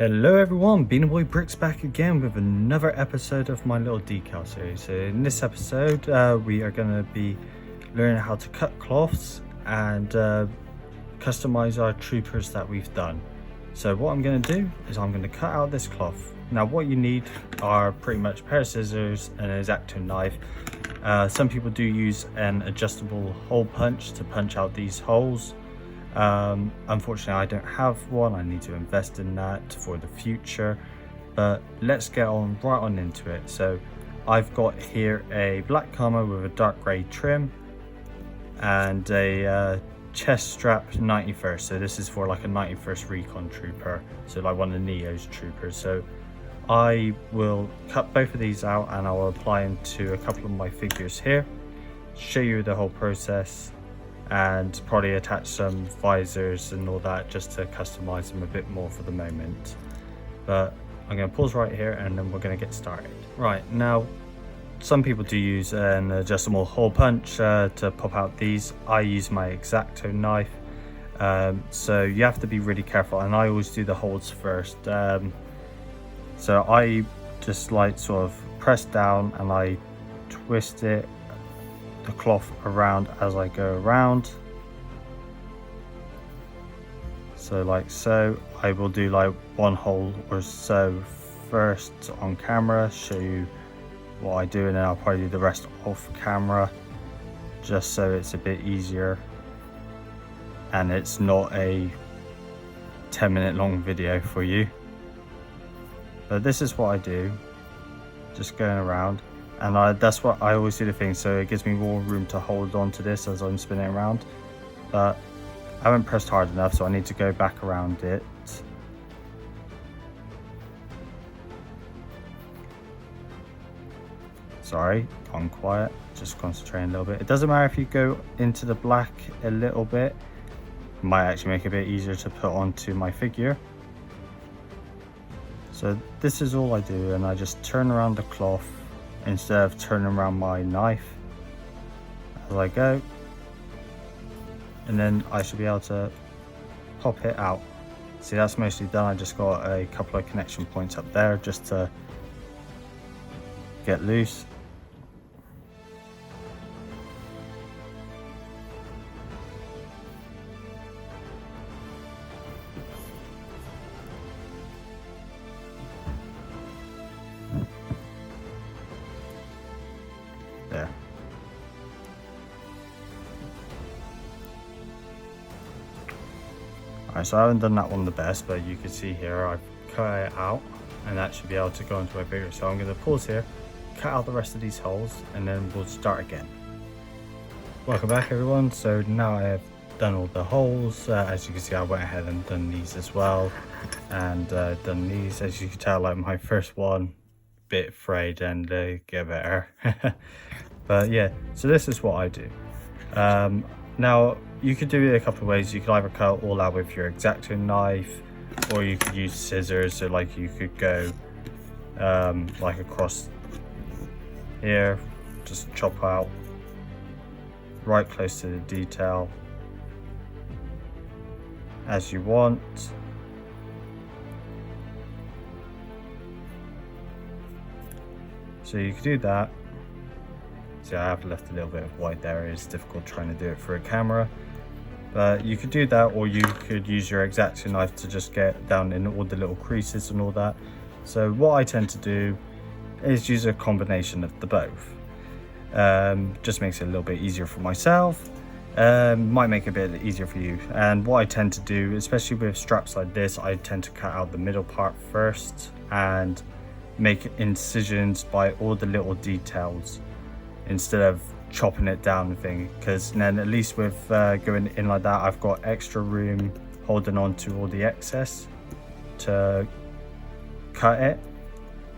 Hello everyone, Beanie Boy Bricks back again with another episode of my little decal series. So in this episode we are going to be learning how to cut cloths and customize our troopers that we've done. So what I'm going to do is I'm going to cut out this cloth. Now what you need are pretty much a pair of scissors and an X-Acto knife. Some people do use an adjustable hole punch to punch out these holes. Unfortunately I don't have one. I need to invest in that for the future, but let's get on right on into it. So I've got here a black camo with a dark grey trim and a chest strap 91st. So this is for like a 91st recon trooper, so like one of Neo's troopers. So I will cut both of these out and I'll apply them to a couple of my figures here, show you the whole process, and probably attach some visors and all that just to customize them a bit more for the moment. But I'm going to pause right here and then we're going to get started. Right, now some people do use an adjustable hole punch to pop out these. I use my X-Acto knife, so you have to be really careful, and I always do the holes first. So I just like sort of press down and I twist it, the cloth around as I go around. So like so, I will do like one hole or so first on camera, show you what I do, and then I'll probably do the rest off camera just so it's a bit easier and it's not a 10-minute long video for you. But this is what I do, just going around. And that's what I always do the thing, so it gives me more room to hold on to this as I'm spinning around. But I haven't pressed hard enough, so I need to go back around it. Sorry, gone quiet, just concentrating a little bit. It doesn't matter if you go into the black a little bit, it might actually make it a bit easier to put onto my figure. So this is all I do, and I just turn around the cloth instead of turning around my knife as I go, and then I should be able to pop it out. See, that's mostly done. I just got a couple of connection points up there just to get loose. There. Alright, so I haven't done that one the best, but you can see here I've cut it out and that should be able to go into my figure. So I'm going to pause here, cut out the rest of these holes, and then we'll start again. Welcome back everyone. So now I have done all the holes. As you can see, I went ahead and done these as well, and done these. As you can tell, like my first one, bit frayed and they get better. But yeah, so this is what I do. Now you could do it a couple of ways. You could either cut all out with your X-Acto knife, or you could use scissors. So like you could go like across here, just chop out right close to the detail as you want. So you could do that. See, I have left a little bit of white there. It's difficult trying to do it for a camera, but you could do that, or you could use your X-Acto knife to just get down in all the little creases and all that. So what I tend to do is use a combination of the both. Just makes it a little bit easier for myself, might make it a bit easier for you. And what I tend to do, especially with straps like this, I tend to cut out the middle part first and make incisions by all the little details instead of chopping it down and thing, because then at least with going in like that, I've got extra room holding on to all the excess to cut it,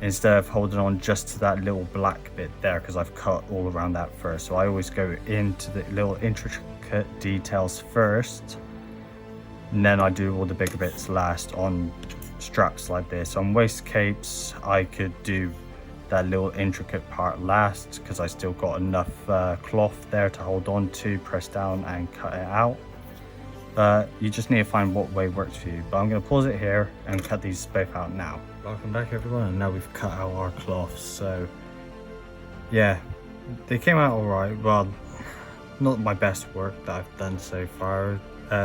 instead of holding on just to that little black bit there, because I've cut all around that first. So I always go into the little intricate details first, and then I do all the bigger bits last on straps like this. On waist capes, I could do that little intricate part last, because I still got enough cloth there to hold on to, press down and cut it out. you just need to find what way works for you. But I'm going to pause it here and cut these both out now. Welcome back everyone, and now we've cut out our cloths. So yeah, they came out alright. Well, not my best work that I've done so far.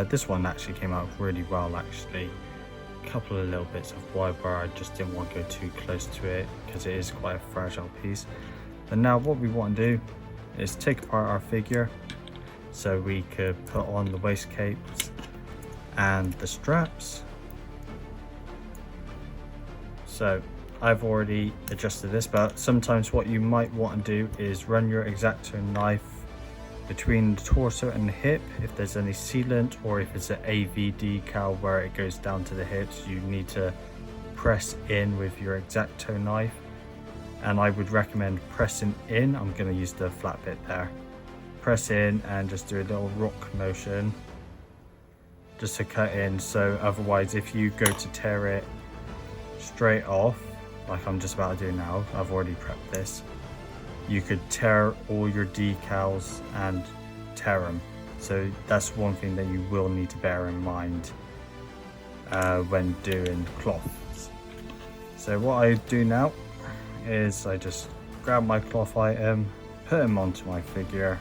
This one actually came out really well actually. A couple of little bits of wire bar, I just didn't want to go too close to it because it is quite a fragile piece. And now what we want to do is take apart our figure so we could put on the waist capes and the straps. So I've already adjusted this, but sometimes what you might want to do is run your X-Acto knife between the torso and the hip. If there's any sealant, or if it's an AV decal where it goes down to the hips, you need to press in with your X-Acto knife. And I would recommend pressing in. I'm going to use the flat bit there. Press in and just do a little rock motion just to cut in. So otherwise, if you go to tear it straight off, like I'm just about to do now, I've already prepped this, you could tear all your decals and tear them. So that's one thing that you will need to bear in mind when doing cloths. So what I do now is I just grab my cloth item, put them onto my figure.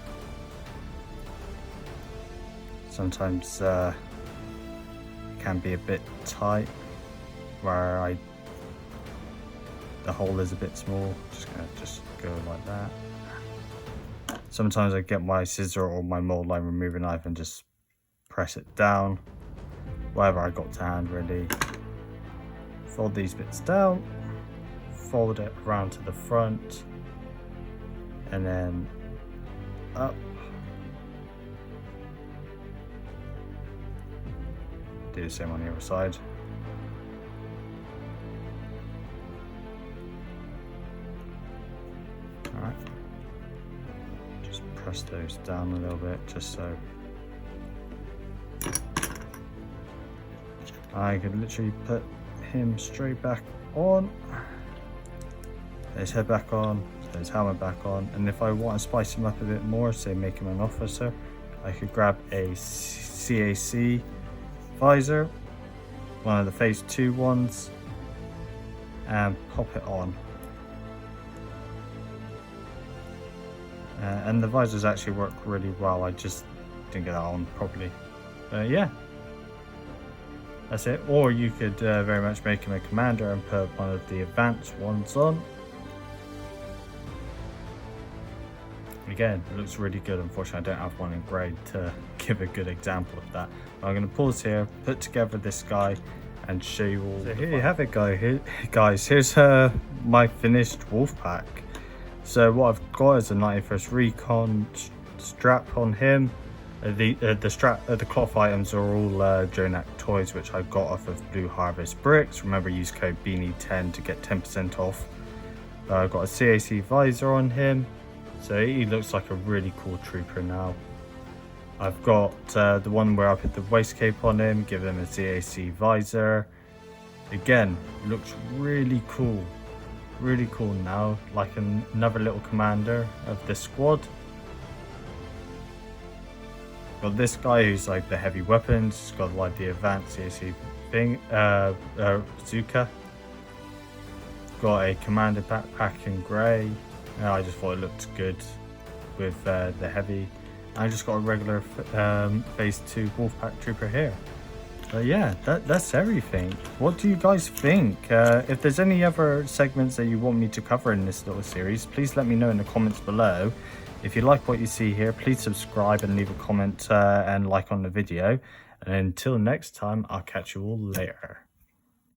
Sometimes it can be a bit tight where the hole is a bit small. Just gonna go like that. Sometimes I get my scissor or my mold line remover knife and just press it down. Whatever I got to hand really. Fold these bits down, fold it around to the front, and then up. Do the same on the other side. Alright, just press those down a little bit just so I could literally put him straight back on, put his head back on, put his helmet back on, and if I want to spice him up a bit more, say make him an officer, I could grab a CAC visor, one of the phase 2 ones, and pop it on. And the visors actually work really well. I just didn't get that on properly. Yeah, that's it. Or you could very much make him a commander and put one of the advanced ones on. Again, it looks really good. Unfortunately, I don't have one in grade to give a good example of that. But I'm going to pause here, put together this guy, and show you all. So here you have it, guys. Here's my finished wolf pack. So what I've got is a 91st Recon strap on him. The cloth items are all Jonak toys, which I got off of Blue Harvest bricks. Remember, use code BEANIE10 to get 10% off. I've got a CAC visor on him, so he looks like a really cool trooper now. I've got the one where I put the waist cape on him, give him a CAC visor. Again, looks really cool. Really cool now, like another little commander of the squad. Got this guy who's like the heavy weapons. He's got like the advanced CAC thing, bazooka. Got a commander backpack in grey. I just thought it looked good with the heavy. I just got a regular phase 2 Wolfpack trooper here. But yeah, that's everything. What do you guys think? If there's any other segments that you want me to cover in this little series, please let me know in the comments below. If you like what you see here, please subscribe and leave a comment and like on the video. And until next time, I'll catch you all later.